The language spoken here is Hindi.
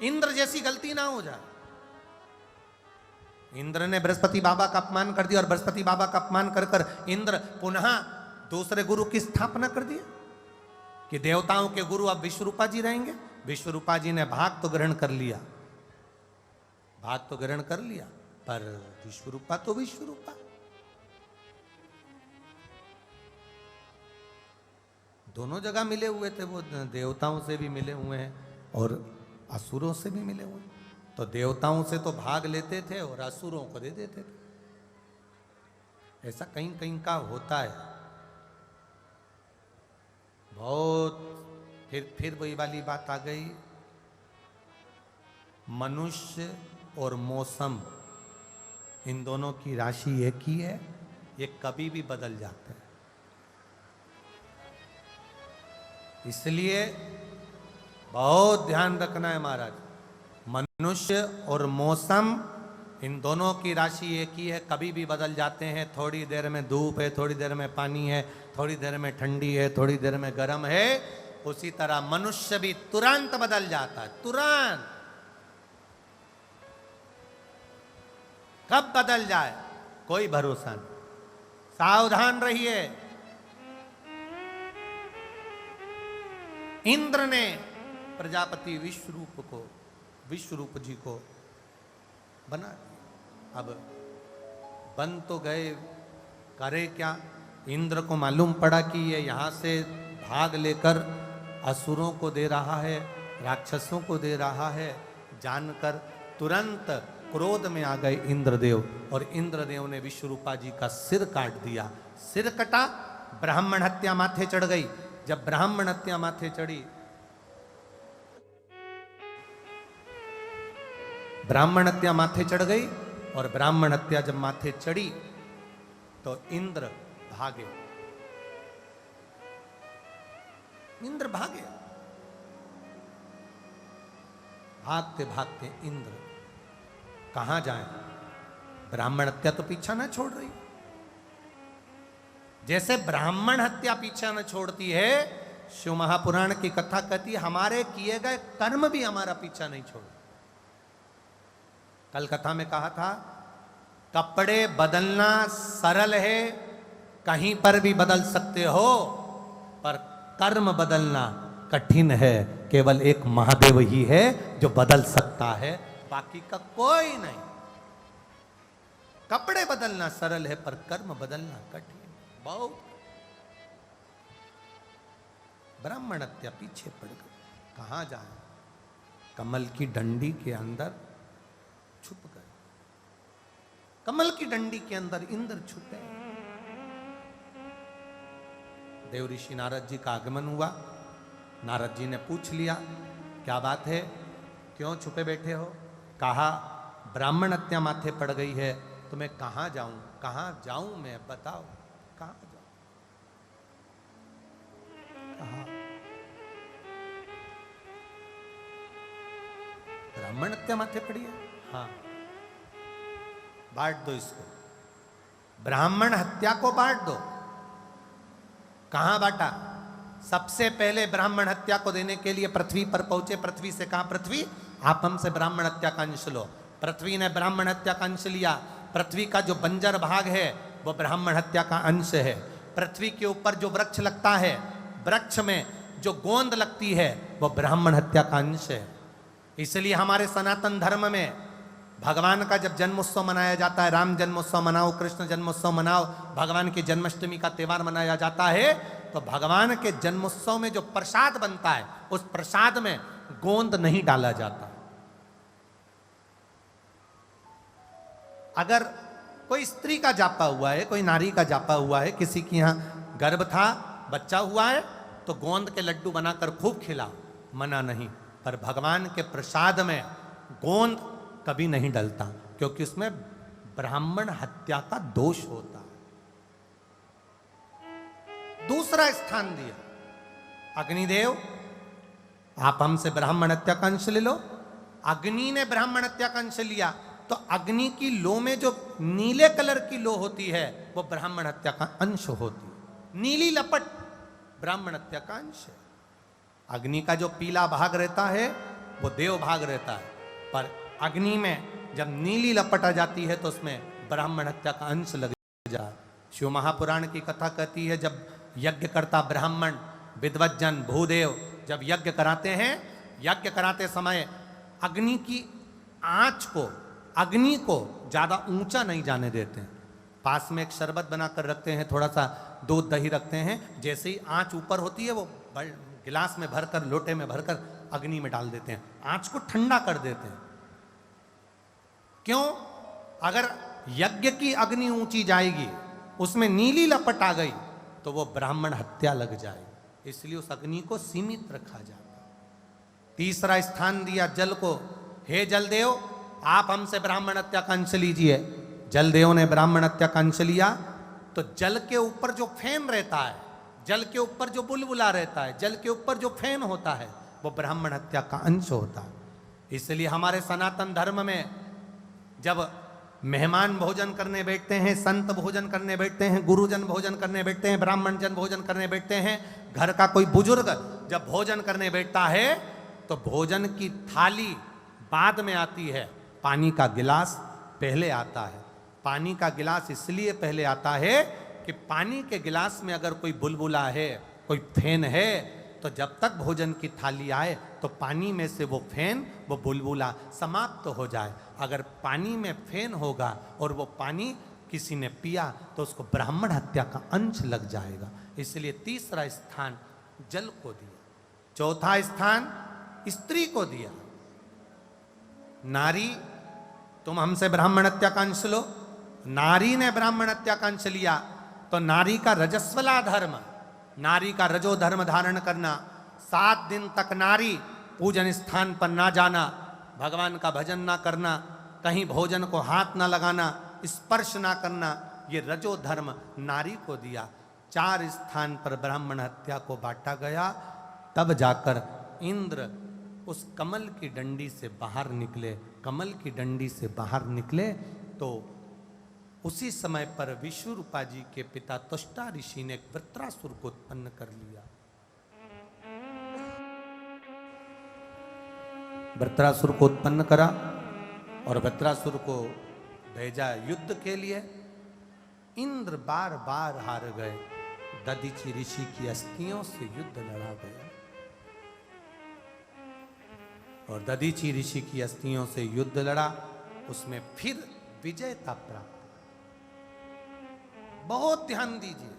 इंद्र जैसी गलती ना हो जाए। इंद्र ने बृहस्पति बाबा का अपमान कर दिया और बृहस्पति बाबा का अपमान कर कर इंद्र पुनः दूसरे गुरु की स्थापना कर दिया कि देवताओं के गुरु अब विश्वरूपा जी रहेंगे। विश्वरूपा जी ने भाग तो ग्रहण कर लिया, भाग तो ग्रहण कर लिया, पर विश्वरूपा तो विश्वरूपा। दोनों जगह मिले हुए थे वो, देवताओं से भी मिले हुए हैं और असुरों से भी मिले हुए हैं। तो देवताओं से तो भाग लेते थे और असुरों को दे देते थे। ऐसा कहीं कहीं का होता है बहुत। फिर वही वाली बात आ गई, मनुष्य और मौसम इन दोनों की राशि एक ही है, ये कभी भी बदल जाते हैं। इसलिए बहुत ध्यान रखना है महाराज, मनुष्य और मौसम इन दोनों की राशि एक ही है, कभी भी बदल जाते हैं। थोड़ी देर में धूप है, थोड़ी देर में पानी है, थोड़ी देर में ठंडी है, थोड़ी देर में गर्म है। उसी तरह मनुष्य भी तुरंत बदल जाता है, तुरंत। कब बदल जाए कोई भरोसा नहीं, सावधान रहिए। इंद्र ने प्रजापति विश्वरूप जी को बना दिया। अब बन तो गए, करे क्या? इंद्र को मालूम पड़ा कि ये यहां से भाग लेकर असुरों को दे रहा है, राक्षसों को दे रहा है। जानकर तुरंत क्रोध में आ गए इंद्रदेव और इंद्रदेव ने विश्वरूपा जी का सिर काट दिया। सिर कटा, ब्राह्मण हत्या माथे चढ़ गई। जब ब्राह्मण हत्या माथे चढ़ी, ब्राह्मण हत्या माथे चढ़ गई और ब्राह्मण हत्या जब माथे चढ़ी तो इंद्र भागे। इंद्र भागे, भागते भागते इंद्र कहां जाए? ब्राह्मण हत्या तो पीछा ना छोड़ रही। जैसे ब्राह्मण हत्या पीछा न छोड़ती है, शिव महापुराण की कथा कहती है हमारे किए गए कर्म भी हमारा पीछा नहीं छोड़। कल कथा में कहा था कपड़े बदलना सरल है, कहीं पर भी बदल सकते हो, पर कर्म बदलना कठिन है। केवल एक महादेव ही है जो बदल सकता है, बाकी का कोई नहीं। कपड़े बदलना सरल है पर कर्म बदलना कठिन बहुत। ब्राह्मण हत्या पीछे पड़ गई, कहां जाए? कमल की डंडी के अंदर छुप गए। कमल की डंडी के अंदर इंद्र छुपे। देव ऋषि नारद जी का आगमन हुआ। नारद जी ने पूछ लिया क्या बात है, क्यों छुपे बैठे हो? कहा ब्राह्मण हत्या माथे पड़ गई है, तो मैं कहां जाऊं? कहां जाऊं मैं, बताओ कहां जाऊं? कहा ब्राह्मण हत्या माथे पड़ी है? हाँ, बांट दो इसको, ब्राह्मण हत्या को बांट दो। कहां बांटा? सबसे पहले ब्राह्मण हत्या को देने के लिए पृथ्वी पर पहुंचे। पृथ्वी से कहा, पृथ्वी आप हमसे ब्राह्मण हत्या का अंश लो। पृथ्वी ने ब्राह्मण हत्या का अंश लिया। पृथ्वी का जो बंजर भाग है वो ब्राह्मण हत्या का अंश है। पृथ्वी के ऊपर जो वृक्ष लगता है, वृक्ष में जो गोंद लगती है वो ब्राह्मण हत्या का अंश है। इसलिए हमारे सनातन धर्म में भगवान का जब जन्मोत्सव मनाया जाता है, राम जन्मोत्सव मनाओ, कृष्ण जन्मोत्सव मनाओ, भगवान की जन्माष्टमी का त्योहार मनाया जाता है, तो भगवान के जन्मोत्सव में जो प्रसाद बनता है उस प्रसाद में गोंद नहीं डाला जाता। अगर कोई स्त्री का जापा हुआ है, कोई नारी का जापा हुआ है, किसी के यहाँ गर्भ था, बच्चा हुआ है, तो गोंद के लड्डू बनाकर खूब खिलाओ, मना नहीं। पर भगवान के प्रसाद में गोंद कभी नहीं डलता, क्योंकि उसमें ब्राह्मण हत्या का दोष होता है। दूसरा स्थान दिया अग्निदेव, आप हमसे ब्राह्मण हत्या का अंश ले लो। अग्नि ने ब्राह्मण हत्या का अंश लिया, तो अग्नि की लो में जो नीले कलर की लो होती है वो ब्राह्मण हत्या का अंश होती है। नीली लपट ब्राह्मण हत्या का अंश है। अग्नि का जो पीला भाग रहता है वो देव भाग रहता है। पर अग्नि में जब नीली लपट आ जाती है तो उसमें ब्राह्मण हत्या का अंश लग जा। शिव महापुराण की कथा कहती है, जब यज्ञ करता ब्राह्मण विद्वज्जन भूदेव जब यज्ञ कराते हैं, यज्ञ कराते समय अग्नि की आंच को, अग्नि को ज्यादा ऊंचा नहीं जाने देते हैं। पास में एक शरबत बनाकर रखते हैं, थोड़ा सा दूध दही रखते हैं, जैसे ही आंच ऊपर होती है वो गिलास में भरकर, लोटे में भरकर अग्नि में डाल देते हैं, आंच को ठंडा कर देते हैं। क्यों? अगर यज्ञ की अग्नि ऊंची जाएगी, उसमें नीली लपट आ गई तो वो ब्राह्मण हत्या लग जाएगी, इसलिए उस अग्नि को सीमित रखा जाता है। तीसरा स्थान दिया जल को, हे जलदेव आप हमसे ब्राह्मण हत्या का अंश लीजिए। जलदेव ने ब्राह्मण हत्या का अंश लिया तो जल के ऊपर जो फेन रहता है, जल के ऊपर जो बुलबुला रहता है, जल के ऊपर जो फेन होता है, वो ब्राह्मण हत्या का अंश होता है। इसलिए हमारे सनातन धर्म में जब मेहमान भोजन करने बैठते हैं, संत भोजन करने बैठते हैं, गुरुजन भोजन करने बैठते हैं, ब्राह्मण जन भोजन करने बैठते हैं, घर का कोई बुजुर्ग जब भोजन करने बैठता है तो भोजन की थाली बाद में आती है, पानी का गिलास पहले आता है। पानी का गिलास इसलिए पहले आता है कि पानी के गिलास में अगर कोई बुलबुला है, कोई फेन है, तो जब तक भोजन की थाली आए तो पानी में से वो फेन, वो बुलबुला समाप्त हो जाए। अगर पानी में फेन होगा और वो पानी किसी ने पिया तो उसको ब्राह्मण हत्या का अंश लग जाएगा। इसलिए तीसरा स्थान जल को दिया। चौथा स्थान स्त्री को दिया। नारी, तुम हमसे ब्राह्मण हत्या का अंश लो। नारी ने ब्राह्मण हत्या का अंश लिया तो नारी का रजस्वला धर्म, नारी का रजो धर्म धारण करना, 7 दिन तक नारी पूजन स्थान पर ना जाना, भगवान का भजन ना करना, कहीं भोजन को हाथ ना लगाना, स्पर्श ना करना, ये रजो धर्म नारी को दिया। 4 स्थान पर ब्राह्मण हत्या को बांटा गया। तब जाकर इंद्र उस कमल की डंडी से बाहर निकले। कमल की डंडी से बाहर निकले तो उसी समय पर विश्वरूपा जी के पिता त्वष्टा ऋषि ने वृत्रासुर को उत्पन्न कर लिया। वृत्रासुर को उत्पन्न करा और वृत्रासुर को भेजा युद्ध के लिए। इंद्र बार बार हार गए। दधीचि ऋषि की अस्थियों से युद्ध लड़ा गया और दधीचि ऋषि की अस्थियों से युद्ध लड़ा, उसमें फिर विजयता प्राप्त। बहुत ध्यान दीजिए,